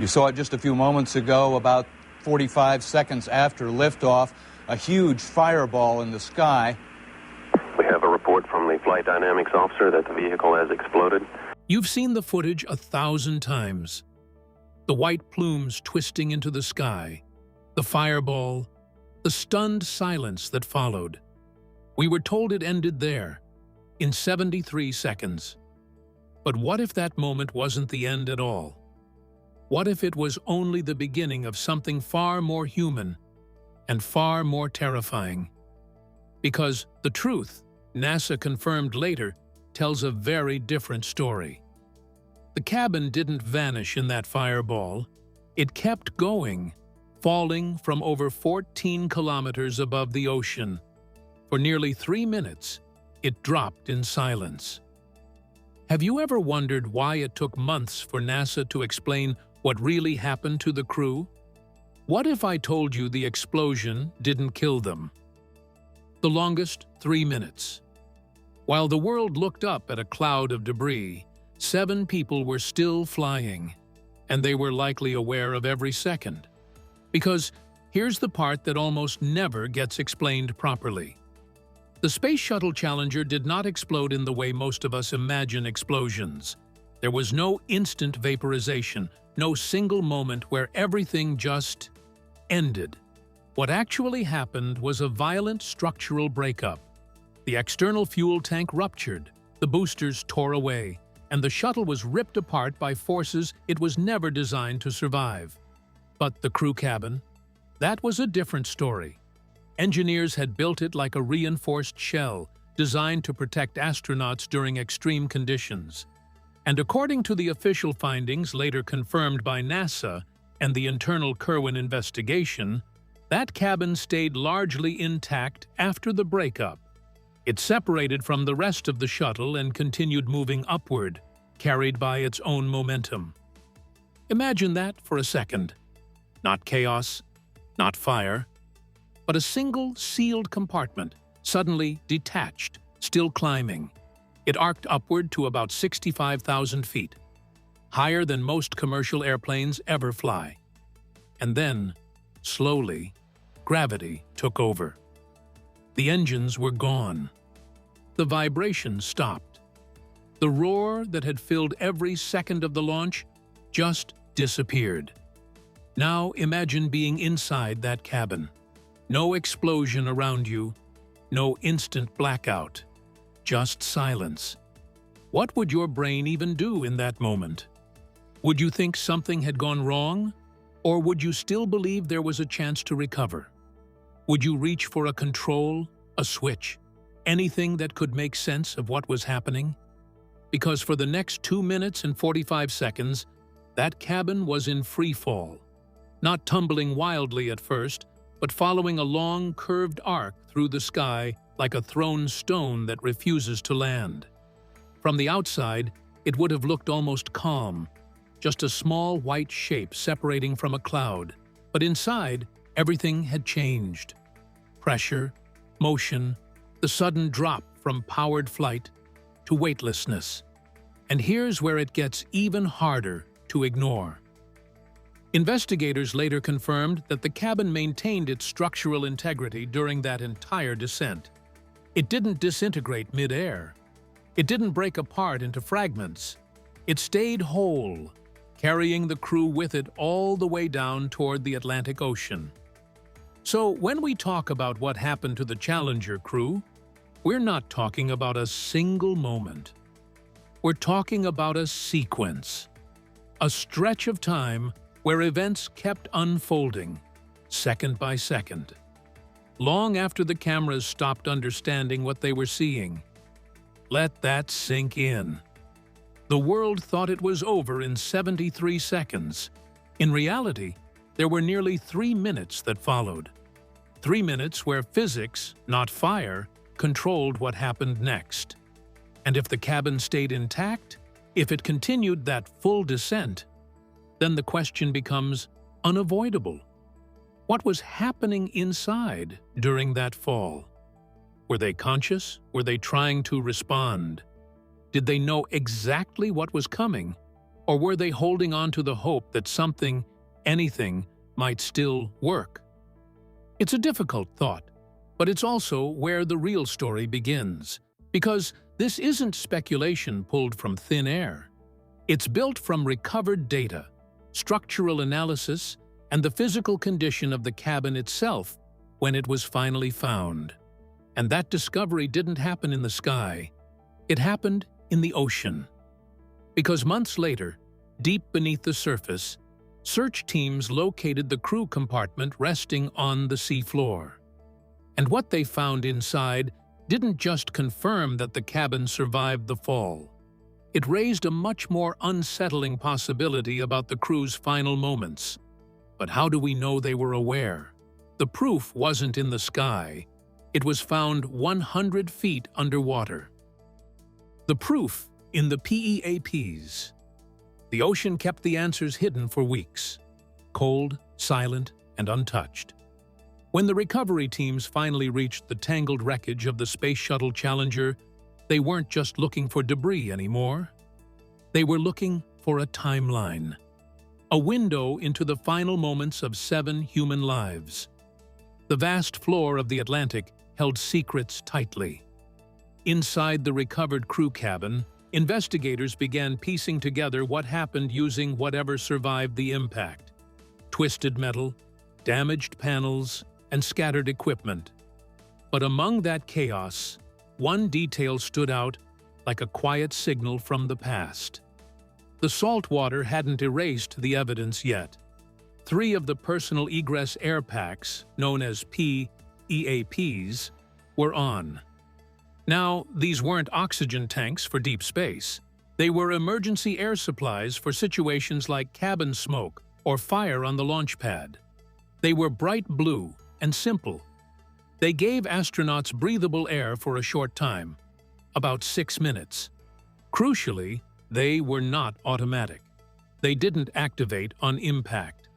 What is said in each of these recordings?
You saw it just a few moments ago, about 45 seconds after liftoff, a huge fireball in the sky. We have a report from the flight dynamics officer that the vehicle has exploded. You've seen the footage 1,000 times. The white plumes twisting into the sky, the fireball, the stunned silence that followed. We were told it ended there, in 73 seconds. But what if that moment wasn't the end at all? What if it was only the beginning of something far more human and far more terrifying? Because the truth, NASA confirmed later, tells a very different story. The cabin didn't vanish in that fireball. It kept going, falling from over 14 kilometers above the ocean. For nearly 3 minutes, it dropped in silence. Have you ever wondered why it took months for NASA to explain what really happened to the crew? What if I told you the explosion didn't kill them? The longest, 3 minutes. While the world looked up at a cloud of debris, 7 people were still flying, and they were likely aware of every second. Because here's the part that almost never gets explained properly. The Space Shuttle Challenger did not explode in the way most of us imagine explosions. There was no instant vaporization, no single moment where everything just ended. What actually happened was a violent structural breakup. The external fuel tank ruptured, the boosters tore away, and the shuttle was ripped apart by forces it was never designed to survive. But the crew cabin? That was a different story. Engineers had built it like a reinforced shell, designed to protect astronauts during extreme conditions. And according to the official findings later confirmed by NASA and the internal Kirwan investigation, that cabin stayed largely intact after the breakup. It separated from the rest of the shuttle and continued moving upward, carried by its own momentum. Imagine that for a second. Not chaos, not fire, but a single sealed compartment, suddenly detached, still climbing. It arced upward to about 65,000 feet, higher than most commercial airplanes ever fly. And then, slowly, gravity took over. The engines were gone. The vibration stopped. The roar that had filled every second of the launch just disappeared. Now imagine being inside that cabin. No explosion around you, no instant blackout. Just silence. What would your brain even do in that moment? Would you think something had gone wrong? Or would you still believe there was a chance to recover? Would you reach for a control, a switch, anything that could make sense of what was happening? Because for the next 2 minutes and 45 seconds, that cabin was in free fall. Not tumbling wildly at first, but following a long, curved arc through the sky like a thrown stone that refuses to land. From the outside, it would have looked almost calm, just a small white shape separating from a cloud. But inside, everything had changed. Pressure, motion, the sudden drop from powered flight to weightlessness. And here's where it gets even harder to ignore. Investigators later confirmed that the cabin maintained its structural integrity during that entire descent. It didn't disintegrate mid-air. It didn't break apart into fragments. It stayed whole, carrying the crew with it all the way down toward the Atlantic Ocean. So when we talk about what happened to the Challenger crew, we're not talking about a single moment. We're talking about a sequence, a stretch of time where events kept unfolding, second by second. Long after the cameras stopped understanding what they were seeing. Let that sink in. The world thought it was over in 73 seconds. In reality, there were nearly 3 minutes that followed. 3 minutes where physics, not fire, controlled what happened next. And if the cabin stayed intact, if it continued that full descent, then the question becomes unavoidable. What was happening inside during that fall? Were they conscious? Were they trying to respond? Did they know exactly what was coming? Or were they holding on to the hope that something, anything, might still work? It's a difficult thought, but it's also where the real story begins. Because this isn't speculation pulled from thin air. It's built from recovered data, structural analysis, and the physical condition of the cabin itself when it was finally found. And that discovery didn't happen in the sky. It happened in the ocean. Because months later, deep beneath the surface, search teams located the crew compartment resting on the seafloor. And what they found inside didn't just confirm that the cabin survived the fall. It raised a much more unsettling possibility about the crew's final moments. But how do we know they were aware? The proof wasn't in the sky. It was found 100 feet underwater. The proof in the PEAPs. The ocean kept the answers hidden for weeks, cold, silent, and untouched. When the recovery teams finally reached the tangled wreckage of the Space Shuttle Challenger, they weren't just looking for debris anymore. They were looking for a timeline, a window into the final moments of 7 human lives. The vast floor of the Atlantic held secrets tightly. Inside the recovered crew cabin, investigators began piecing together what happened using whatever survived the impact: twisted metal, damaged panels, and scattered equipment. But among that chaos, one detail stood out like a quiet signal from the past. The salt water hadn't erased the evidence yet. 3 of the personal egress air packs, known as PEAPs, were on. Now, these weren't oxygen tanks for deep space. They were emergency air supplies for situations like cabin smoke or fire on the launch pad. They were bright blue and simple. They gave astronauts breathable air for a short time, about 6 minutes. Crucially, they were not automatic. They didn't activate on impact.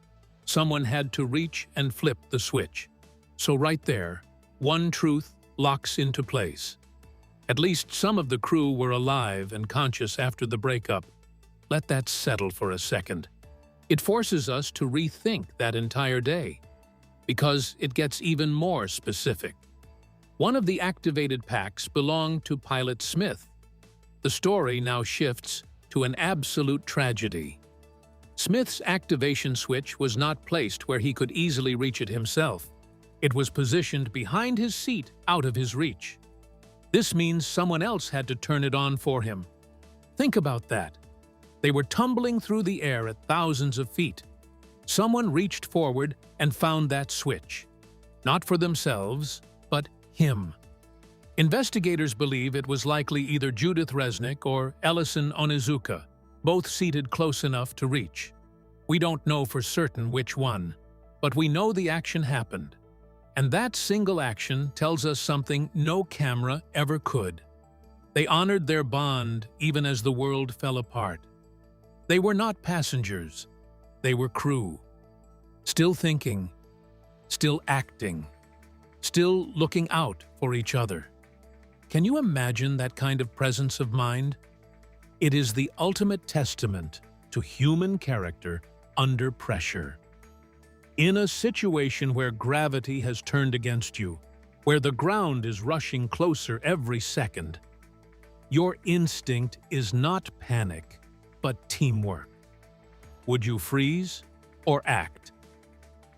Someone had to reach and flip the switch. So right there, one truth locks into place. At least some of the crew were alive and conscious after the breakup. Let that settle for a second. It forces us to rethink that entire day, because it gets even more specific. One of the activated packs belonged to Pilot Smith. The story now shifts to an absolute tragedy. Smith's activation switch was not placed where he could easily reach it himself. It was positioned behind his seat, out of his reach. This means someone else had to turn it on for him. Think about that. They were tumbling through the air at thousands of feet. Someone reached forward and found that switch. Not for themselves, but him. Investigators believe it was likely either Judith Resnick or Ellison Onizuka, both seated close enough to reach. We don't know for certain which one, but we know the action happened. And that single action tells us something no camera ever could. They honored their bond even as the world fell apart. They were not passengers. They were crew. Still thinking, still acting, still looking out for each other. Can you imagine that kind of presence of mind? It is the ultimate testament to human character under pressure. In a situation where gravity has turned against you, where the ground is rushing closer every second, your instinct is not panic, but teamwork. Would you freeze or act?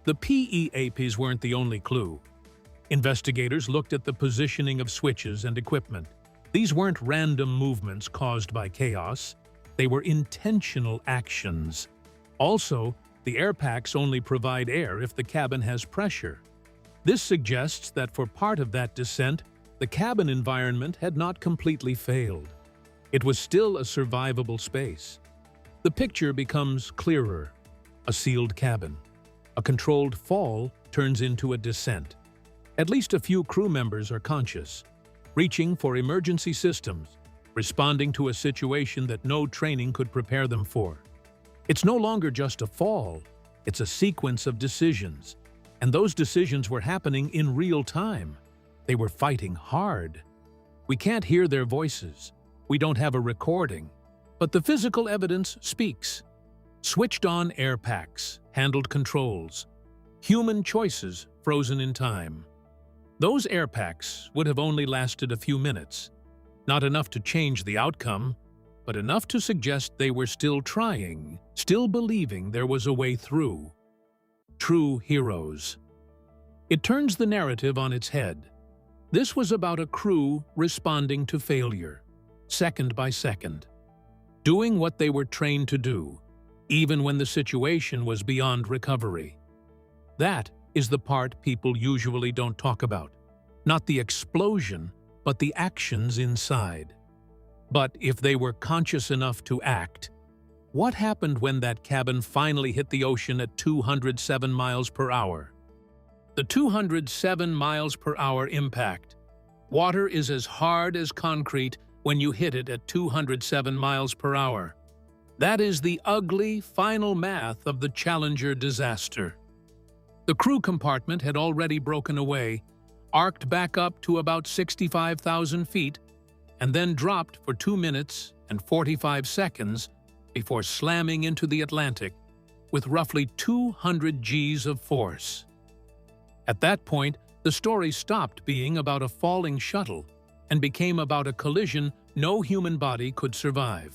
The PEAPs weren't the only clue. Investigators looked at the positioning of switches and equipment. These weren't random movements caused by chaos. They were intentional actions. Also, the air packs only provide air if the cabin has pressure. This suggests that for part of that descent, the cabin environment had not completely failed. It was still a survivable space. The picture becomes clearer. A sealed cabin. A controlled fall turns into a descent. At least a few crew members are conscious, reaching for emergency systems, responding to a situation that no training could prepare them for. It's no longer just a fall, it's a sequence of decisions. And those decisions were happening in real time. They were fighting hard. We can't hear their voices. We don't have a recording. But the physical evidence speaks. Switched-on air packs, handled controls, human choices frozen in time. Those air packs would have only lasted a few minutes, not enough to change the outcome, but enough to suggest they were still trying, still believing there was a way through. True heroes. It turns the narrative on its head. This was about a crew responding to failure, second by second, doing what they were trained to do, even when the situation was beyond recovery. That is the part people usually don't talk about. Not the explosion, but the actions inside. But if they were conscious enough to act, what happened when that cabin finally hit the ocean at 207 miles per hour? The 207 miles per hour impact. Water is as hard as concrete when you hit it at 207 miles per hour. That is the ugly, final math of the Challenger disaster. The crew compartment had already broken away, arced back up to about 65,000 feet, and then dropped for 2 minutes and 45 seconds before slamming into the Atlantic with roughly 200 Gs of force. At that point, the story stopped being about a falling shuttle and became about a collision no human body could survive.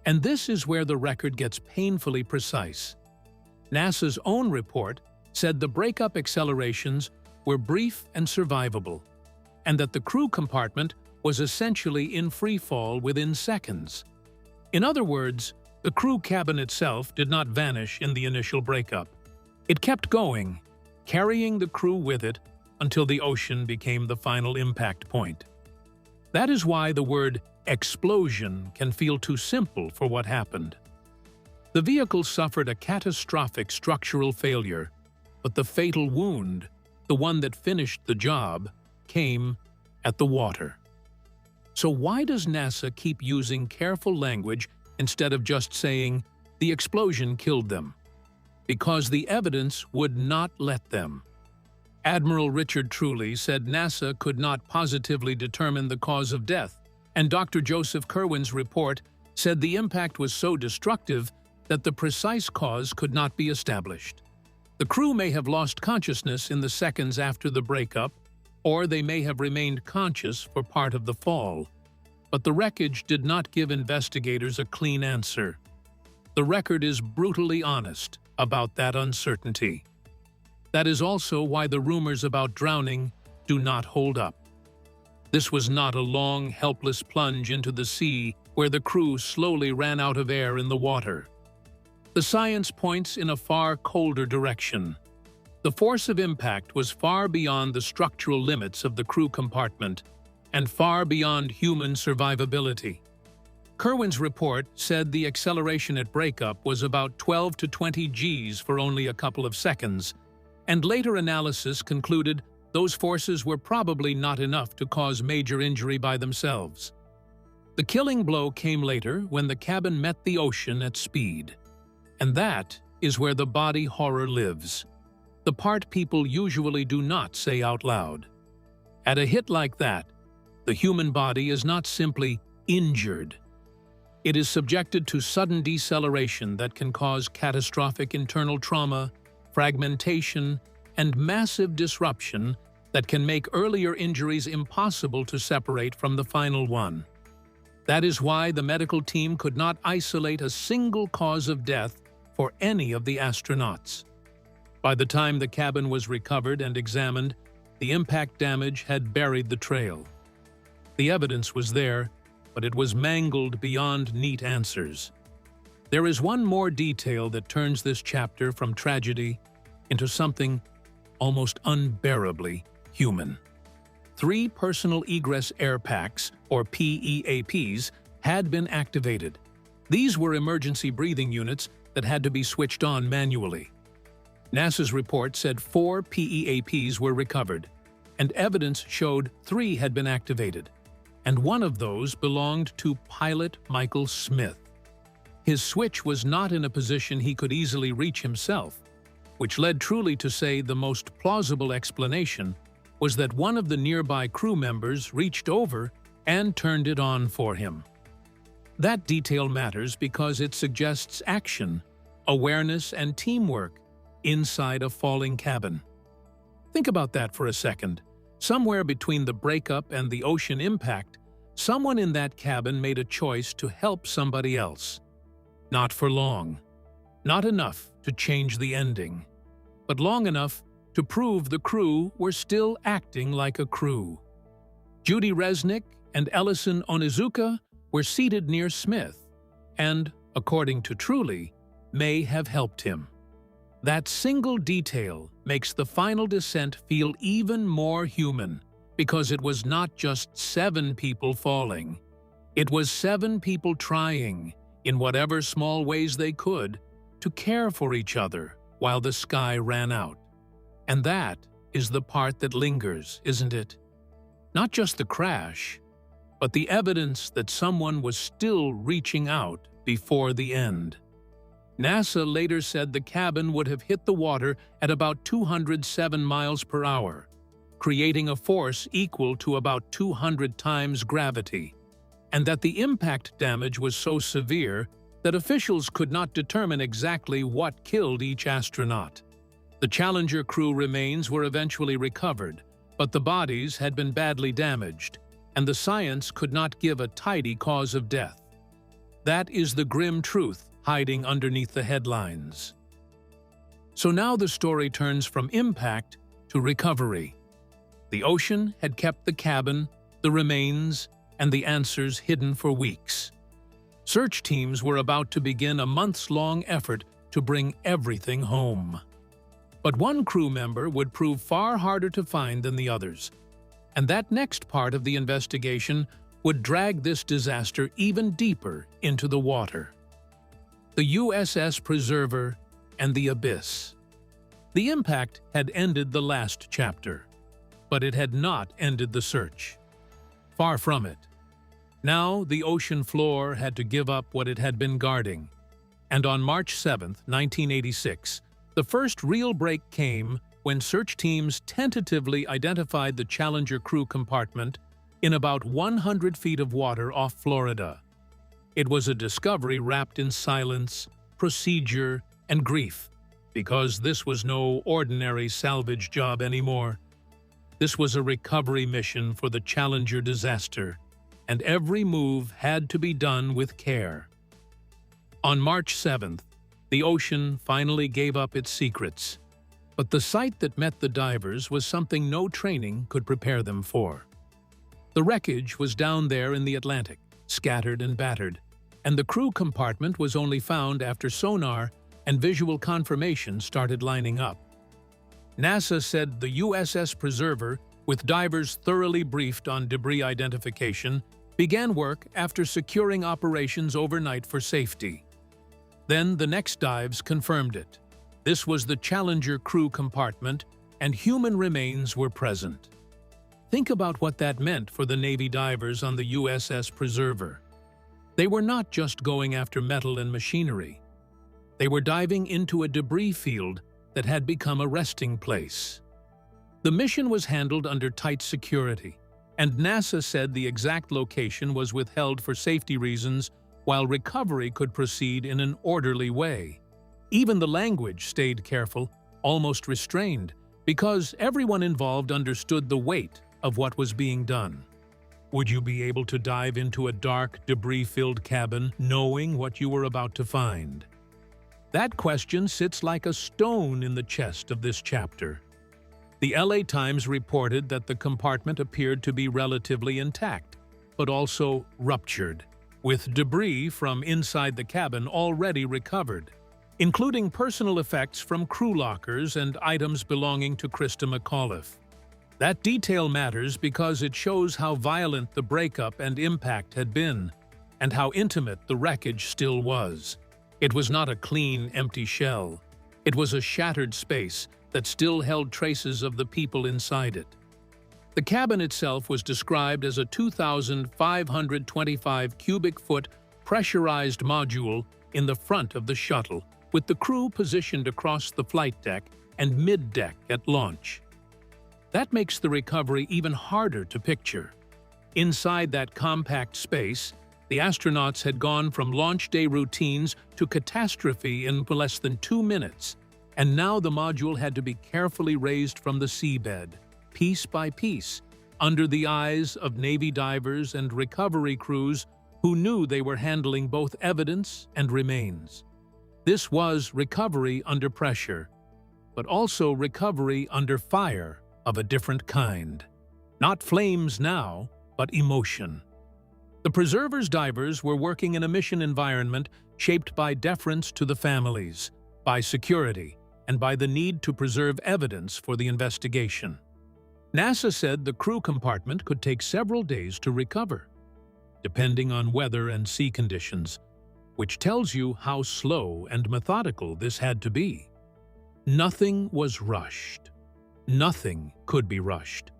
And this is where the record gets painfully precise. NASA's own report said the breakup accelerations were brief and survivable, and that the crew compartment was essentially in free fall within seconds. In other words, the crew cabin itself did not vanish in the initial breakup. It kept going, carrying the crew with it until the ocean became the final impact point. That is why the word explosion can feel too simple for what happened. The vehicle suffered a catastrophic structural failure, but the fatal wound, the one that finished the job, came at the water. So why does NASA keep using careful language instead of just saying, the explosion killed them? Because the evidence would not let them. Admiral Richard Truly said NASA could not positively determine the cause of death, and Dr. Joseph Kerwin's report said the impact was so destructive that the precise cause could not be established. The crew may have lost consciousness in the seconds after the breakup, or they may have remained conscious for part of the fall. But the wreckage did not give investigators a clean answer. The record is brutally honest about that uncertainty. That is also why the rumors about drowning do not hold up. This was not a long, helpless plunge into the sea where the crew slowly ran out of air in the water. The science points in a far colder direction. The force of impact was far beyond the structural limits of the crew compartment and far beyond human survivability. Kerwin's report said the acceleration at breakup was about 12 to 20 Gs for only a couple of seconds, and later analysis concluded those forces were probably not enough to cause major injury by themselves. The killing blow came later when the cabin met the ocean at speed. And that is where the body horror lives, the part people usually do not say out loud. At a hit like that, the human body is not simply injured. It is subjected to sudden deceleration that can cause catastrophic internal trauma, fragmentation, and massive disruption that can make earlier injuries impossible to separate from the final one. That is why the medical team could not isolate a single cause of death for any of the astronauts. By the time the cabin was recovered and examined, the impact damage had buried the trail. The evidence was there, but it was mangled beyond neat answers. There is one more detail that turns this chapter from tragedy into something almost unbearably human. 3 personal egress air packs, or PEAPs, had been activated. These were emergency breathing units that had to be switched on manually. NASA's report said 4 PEAPs were recovered, and evidence showed 3 had been activated, and one of those belonged to pilot Michael Smith. His switch was not in a position he could easily reach himself, which led Truly to say the most plausible explanation was that one of the nearby crew members reached over and turned it on for him. That detail matters because it suggests action, awareness, and teamwork inside a falling cabin. Think about that for a second. Somewhere between the breakup and the ocean impact, someone in that cabin made a choice to help somebody else. Not for long. Not enough to change the ending, but long enough to prove the crew were still acting like a crew. Judy Resnick and Ellison Onizuka were seated near Smith and, according to Truly, may have helped him. That single detail makes the final descent feel even more human because it was not just 7 people falling. It was 7 people trying, in whatever small ways they could, to care for each other while the sky ran out. And that is the part that lingers, isn't it? Not just the crash, but the evidence that someone was still reaching out before the end. NASA later said the cabin would have hit the water at about 207 miles per hour, creating a force equal to about 200 times gravity, and that the impact damage was so severe that officials could not determine exactly what killed each astronaut. The Challenger crew remains were eventually recovered, but the bodies had been badly damaged, and the science could not give a tidy cause of death. That is the grim truth hiding underneath the headlines. So now the story turns from impact to recovery. The ocean had kept the cabin, the remains, and the answers hidden for weeks. Search teams were about to begin a months-long effort to bring everything home. But one crew member would prove far harder to find than the others, and that next part of the investigation would drag this disaster even deeper into the water. The USS Preserver and the Abyss. The impact had ended the last chapter, but it had not ended the search. Far from it. Now the ocean floor had to give up what it had been guarding, and on March 7, 1986, the first real break came when search teams tentatively identified the Challenger crew compartment in about 100 feet of water off Florida. It was a discovery wrapped in silence, procedure, and grief, because this was no ordinary salvage job anymore. This was a recovery mission for the Challenger disaster, and every move had to be done with care. On March 7th, the ocean finally gave up its secrets, but the sight that met the divers was something no training could prepare them for. The wreckage was down there in the Atlantic, scattered and battered, and the crew compartment was only found after sonar and visual confirmation started lining up. NASA said the USS Preserver, with divers thoroughly briefed on debris identification, began work after securing operations overnight for safety. Then the next dives confirmed it. This was the Challenger crew compartment, and human remains were present. Think about what that meant for the Navy divers on the USS Preserver. They were not just going after metal and machinery. They were diving into a debris field that had become a resting place. The mission was handled under tight security, and NASA said the exact location was withheld for safety reasons while recovery could proceed in an orderly way. Even the language stayed careful, almost restrained, because everyone involved understood the weight of what was being done. Would you be able to dive into a dark, debris-filled cabin knowing what you were about to find? That question sits like a stone in the chest of this chapter. The LA Times reported that the compartment appeared to be relatively intact, but also ruptured, with debris from inside the cabin already recovered, including personal effects from crew lockers and items belonging to Krista McAuliffe. That detail matters because it shows how violent the breakup and impact had been, and how intimate the wreckage still was. It was not a clean, empty shell. It was a shattered space that still held traces of the people inside it. The cabin itself was described as a 2,525 cubic foot pressurized module in the front of the shuttle, with the crew positioned across the flight deck and mid-deck at launch. That makes the recovery even harder to picture. Inside that compact space, The astronauts had gone from launch day routines to catastrophe in less than 2 minutes, and now the module had to be carefully raised from the seabed, piece by piece, under the eyes of Navy divers and recovery crews who knew they were handling both evidence and remains. This was recovery under pressure, but also recovery under fire of a different kind. Not flames now, but emotion. The Preserver's divers were working in a mission environment shaped by deference to the families, by security, and by the need to preserve evidence for the investigation. NASA said the crew compartment could take several days to recover, depending on weather and sea conditions, which tells you how slow and methodical this had to be. Nothing was rushed. Nothing could be rushed.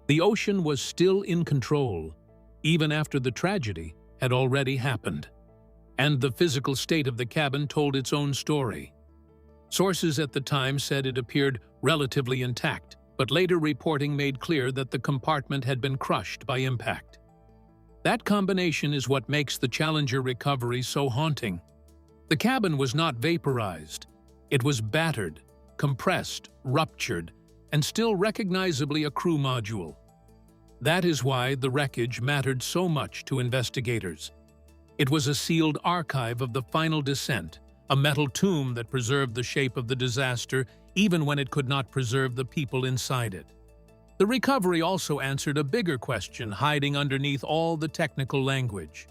The ocean was still in control, even after the tragedy had already happened, and the physical state of the cabin told its own story. Sources at the time said it appeared relatively intact, but later reporting made clear that the compartment had been crushed by impact. That combination is what makes the Challenger recovery so haunting. The cabin was not vaporized. It was battered, compressed, ruptured, and still recognizably a crew module. That is why the wreckage mattered so much to investigators. It was a sealed archive of the final descent, a metal tomb that preserved the shape of the disaster even when it could not preserve the people inside it. The recovery also answered a bigger question hiding underneath all the technical language.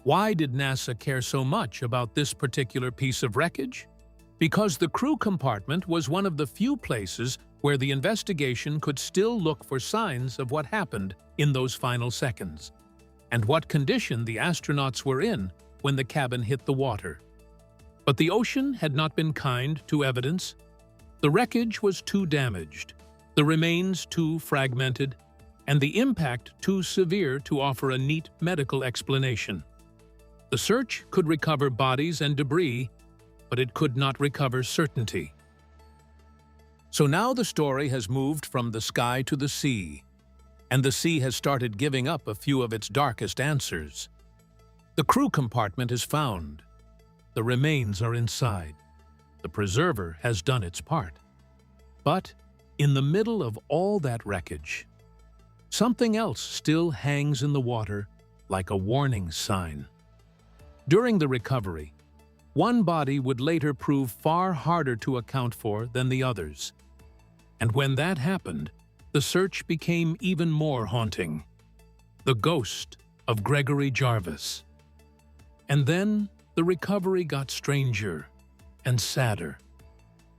Why did NASA care so much about this particular piece of wreckage? Because the crew compartment was one of the few places where the investigation could still look for signs of what happened in those final seconds, and what condition the astronauts were in when the cabin hit the water. But the ocean had not been kind to evidence. The wreckage was too damaged, the remains too fragmented, and the impact too severe to offer a neat medical explanation. The search could recover bodies and debris, but it could not recover certainty. So now the story has moved from the sky to the sea, and the sea has started giving up a few of its darkest answers. The crew compartment is found. The remains are inside. The Preserver has done its part. But in the middle of all that wreckage, something else still hangs in the water like a warning sign. During the recovery, one body would later prove far harder to account for than the others. And when that happened, the search became even more haunting. The ghost of Gregory Jarvis. And then the recovery got stranger and sadder,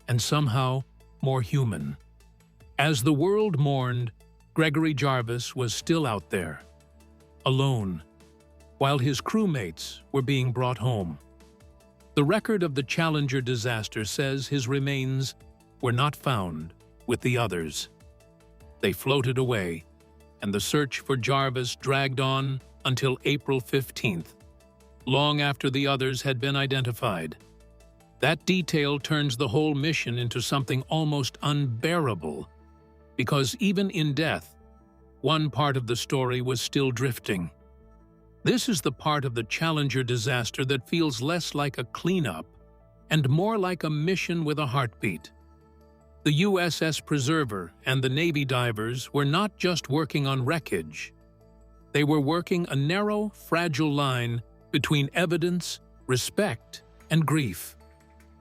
and somehow more human. As the world mourned, Gregory Jarvis was still out there, alone, while his crewmates were being brought home. The record of the Challenger disaster says his remains were not found with the others. They floated away, and the search for Jarvis dragged on until April 15th, long after the others had been identified. That detail turns the whole mission into something almost unbearable, because even in death, one part of the story was still drifting. This is the part of the Challenger disaster that feels less like a cleanup and more like a mission with a heartbeat. The USS Preserver and the Navy divers were not just working on wreckage. They were working a narrow, fragile line between evidence, respect, and grief.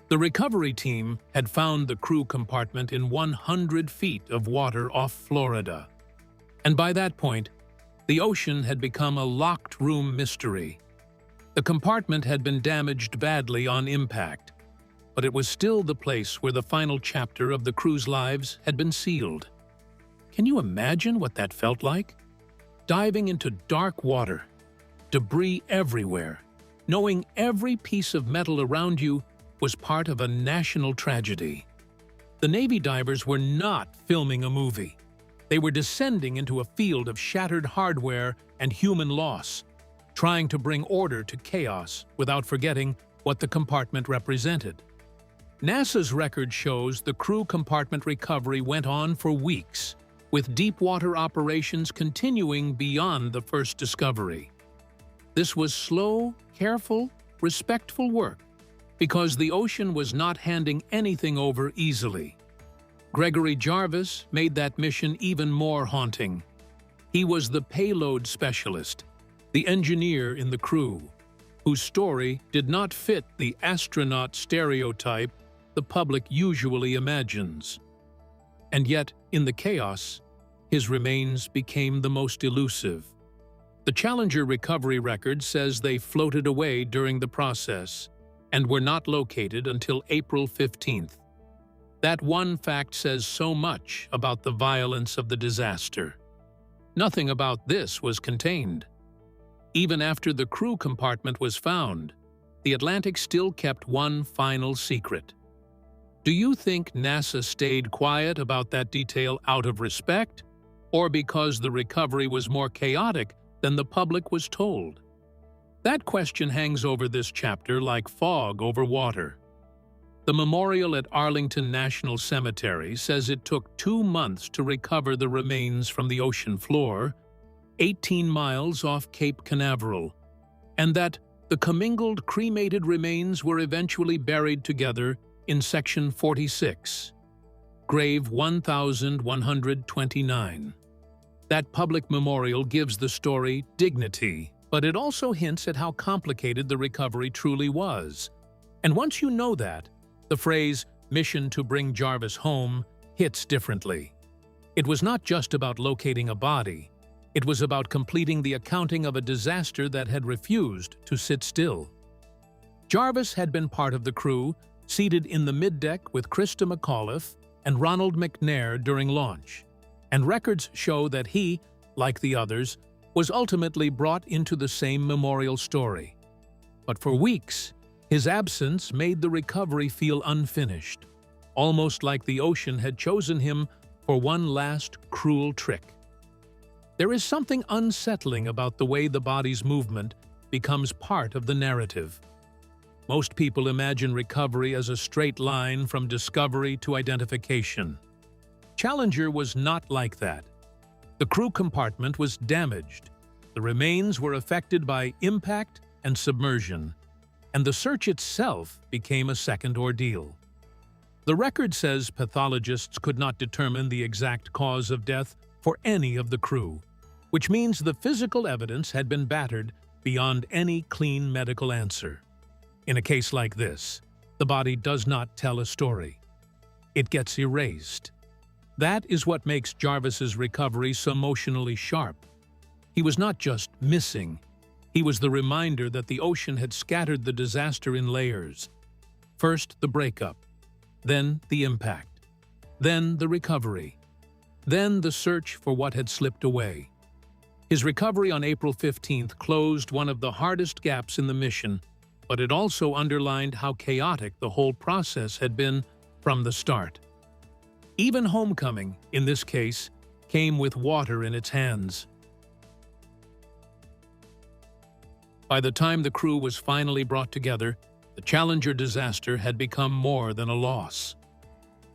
The recovery team had found the crew compartment in 100 feet of water off Florida. And by that point, the ocean had become a locked room mystery. The compartment had been damaged badly on impact, but it was still the place where the final chapter of the crew's lives had been sealed. Can you imagine what that felt like? Diving into dark water, debris everywhere, knowing every piece of metal around you was part of a national tragedy. The Navy divers were not filming a movie. They were descending into a field of shattered hardware and human loss, trying to bring order to chaos without forgetting what the compartment represented. NASA's record shows the crew compartment recovery went on for weeks, with deep water operations continuing beyond the first discovery. This was slow, careful, respectful work, because the ocean was not handing anything over easily. Gregory Jarvis made that mission even more haunting. He was the payload specialist, the engineer in the crew, whose story did not fit the astronaut stereotype the public usually imagines. And yet, in the chaos, his remains became the most elusive. The Challenger recovery record says they floated away during the process and were not located until April 15th. That one fact says so much about the violence of the disaster. Nothing about this was contained. Even after the crew compartment was found, the Atlantic still kept one final secret. Do you think NASA stayed quiet about that detail out of respect, or because the recovery was more chaotic than the public was told? That question hangs over this chapter like fog over water. The memorial at Arlington National Cemetery says it took 2 months to recover the remains from the ocean floor, 18 miles off Cape Canaveral, and that the commingled cremated remains were eventually buried together in Section 46, Grave 1129. That public memorial gives the story dignity, but it also hints at how complicated the recovery truly was. And once you know that, the phrase, "mission to bring Jarvis home," hits differently. It was not just about locating a body. It was about completing the accounting of a disaster that had refused to sit still. Jarvis had been part of the crew, seated in the middeck with Krista McAuliffe and Ronald McNair during launch, and records show that he, like the others, was ultimately brought into the same memorial story. But for weeks, his absence made the recovery feel unfinished, almost like the ocean had chosen him for one last cruel trick. There is something unsettling about the way the body's movement becomes part of the narrative. Most people imagine recovery as a straight line from discovery to identification. Challenger was not like that. The crew compartment was damaged. The remains were affected by impact and submersion, and the search itself became a second ordeal. The record says pathologists could not determine the exact cause of death for any of the crew, which means the physical evidence had been battered beyond any clean medical answer. In a case like this, the body does not tell a story. It gets erased. That is what makes Jarvis's recovery so emotionally sharp. He was not just missing. He was the reminder that the ocean had scattered the disaster in layers. First, the breakup, then the impact, then the recovery, then the search for what had slipped away. His recovery on April 15th closed one of the hardest gaps in the mission, but it also underlined how chaotic the whole process had been from the start. Even homecoming, in this case, came with water in its hands. By the time the crew was finally brought together, the Challenger disaster had become more than a loss.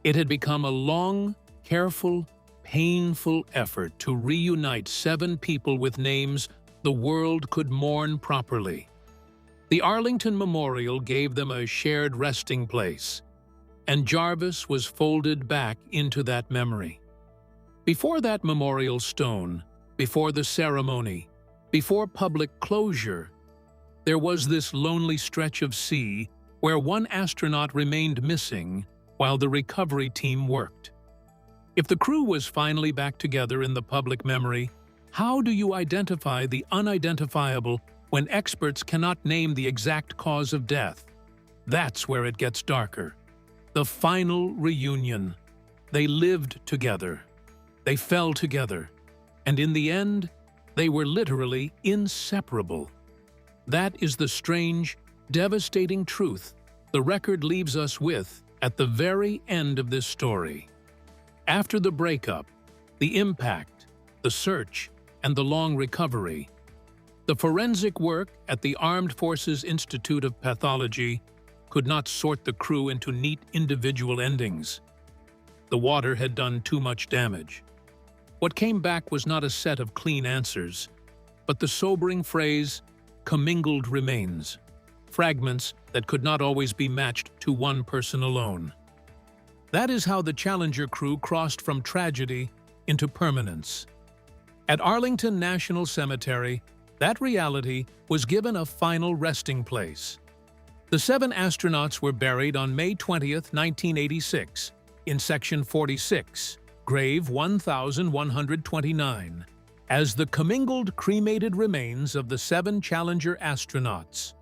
It had become a long, careful, painful effort to reunite 7 people with names the world could mourn properly. The Arlington Memorial gave them a shared resting place, and Jarvis was folded back into that memory. Before that memorial stone, before the ceremony, before public closure, there was this lonely stretch of sea where one astronaut remained missing while the recovery team worked. If the crew was finally back together in the public memory, how do you identify the unidentifiable when experts cannot name the exact cause of death? That's where it gets darker. The final reunion. They lived together. They fell together. And in the end, they were literally inseparable. That is the strange, devastating truth the record leaves us with at the very end of this story. After the breakup, the impact, the search, and the long recovery, the forensic work at the Armed Forces Institute of Pathology could not sort the crew into neat individual endings. The water had done too much damage. What came back was not a set of clean answers, but the sobering phrase, commingled remains, fragments that could not always be matched to one person alone. That is how the Challenger crew crossed from tragedy into permanence. At Arlington National Cemetery, that reality was given a final resting place. The 7 astronauts were buried on May 20, 1986, in Section 46, grave 1129, as the commingled cremated remains of the 7 Challenger astronauts.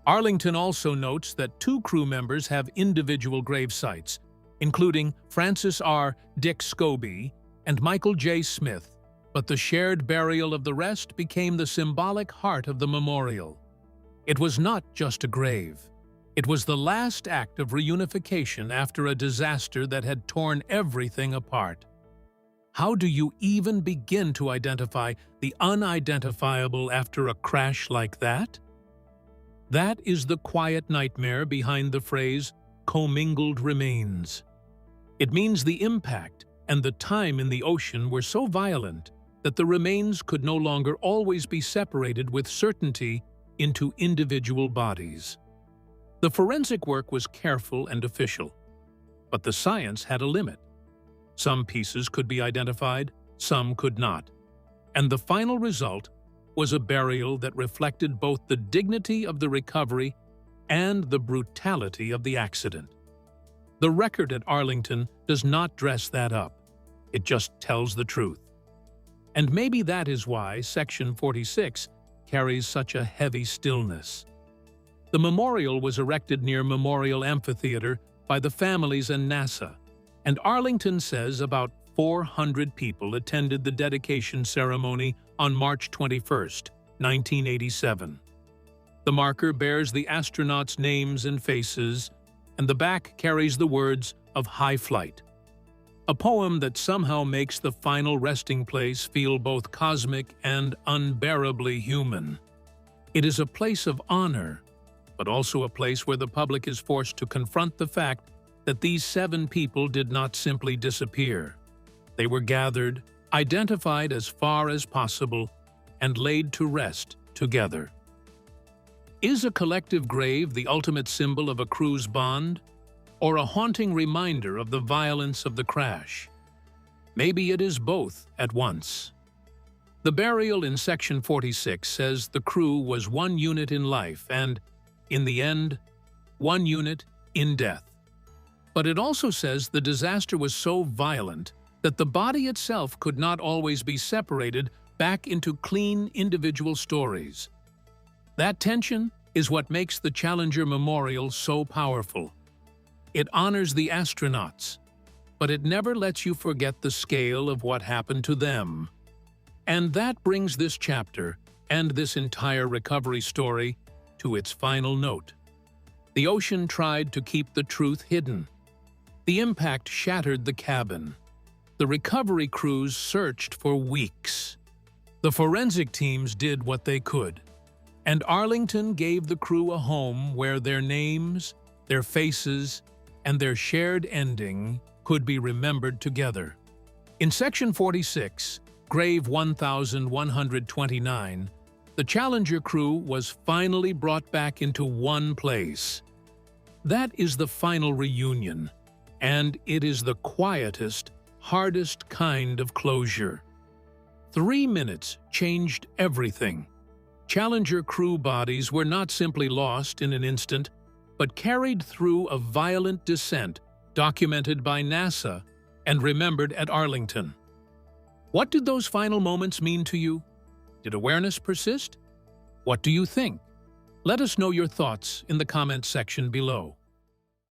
Arlington also notes that 2 crew members have individual grave sites, including Francis R. Dick Scobie and Michael J. Smith, but the shared burial of the rest became the symbolic heart of the memorial. It was not just a grave. It was the last act of reunification after a disaster that had torn everything apart. How do you even begin to identify the unidentifiable after a crash like that? That is the quiet nightmare behind the phrase, commingled remains. It means the impact and the time in the ocean were so violent that the remains could no longer always be separated with certainty into individual bodies. The forensic work was careful and official, but the science had a limit. Some pieces could be identified, some could not, and the final result was a burial that reflected both the dignity of the recovery and the brutality of the accident. The record at Arlington does not dress that up. It just tells the truth. And maybe that is why Section 46 carries such a heavy stillness. The memorial was erected near Memorial Amphitheater by the families and NASA, and Arlington says about 400 people attended the dedication ceremony on March 21, 1987. The marker bears the astronauts' names and faces, and the back carries the words of high flight. A poem that somehow makes the final resting place feel both cosmic and unbearably human. It is a place of honor, but also a place where the public is forced to confront the fact that these 7 people did not simply disappear. They were gathered, identified as far as possible, and laid to rest together. Is a collective grave the ultimate symbol of a crew's bond, or a haunting reminder of the violence of the crash? Maybe it is both at once. The burial in Section 46 says the crew was one unit in life and, in the end, one unit in death. But it also says the disaster was so violent that the body itself could not always be separated back into clean individual stories. That tension is what makes the Challenger Memorial so powerful. It honors the astronauts, but it never lets you forget the scale of what happened to them. And that brings this chapter and this entire recovery story to its final note. The ocean tried to keep the truth hidden. The impact shattered the cabin. The recovery crews searched for weeks. The forensic teams did what they could, and Arlington gave the crew a home where their names, their faces, and their shared ending could be remembered together. In Section 46, grave 1129, the Challenger crew was finally brought back into one place. That is the final reunion, and it is the quietest, hardest kind of closure. 3 minutes changed everything. Challenger crew bodies were not simply lost in an instant, but carried through a violent descent documented by NASA and remembered at Arlington. What did those final moments mean to you? Did awareness persist? What do you think? Let us know your thoughts in the comments section below.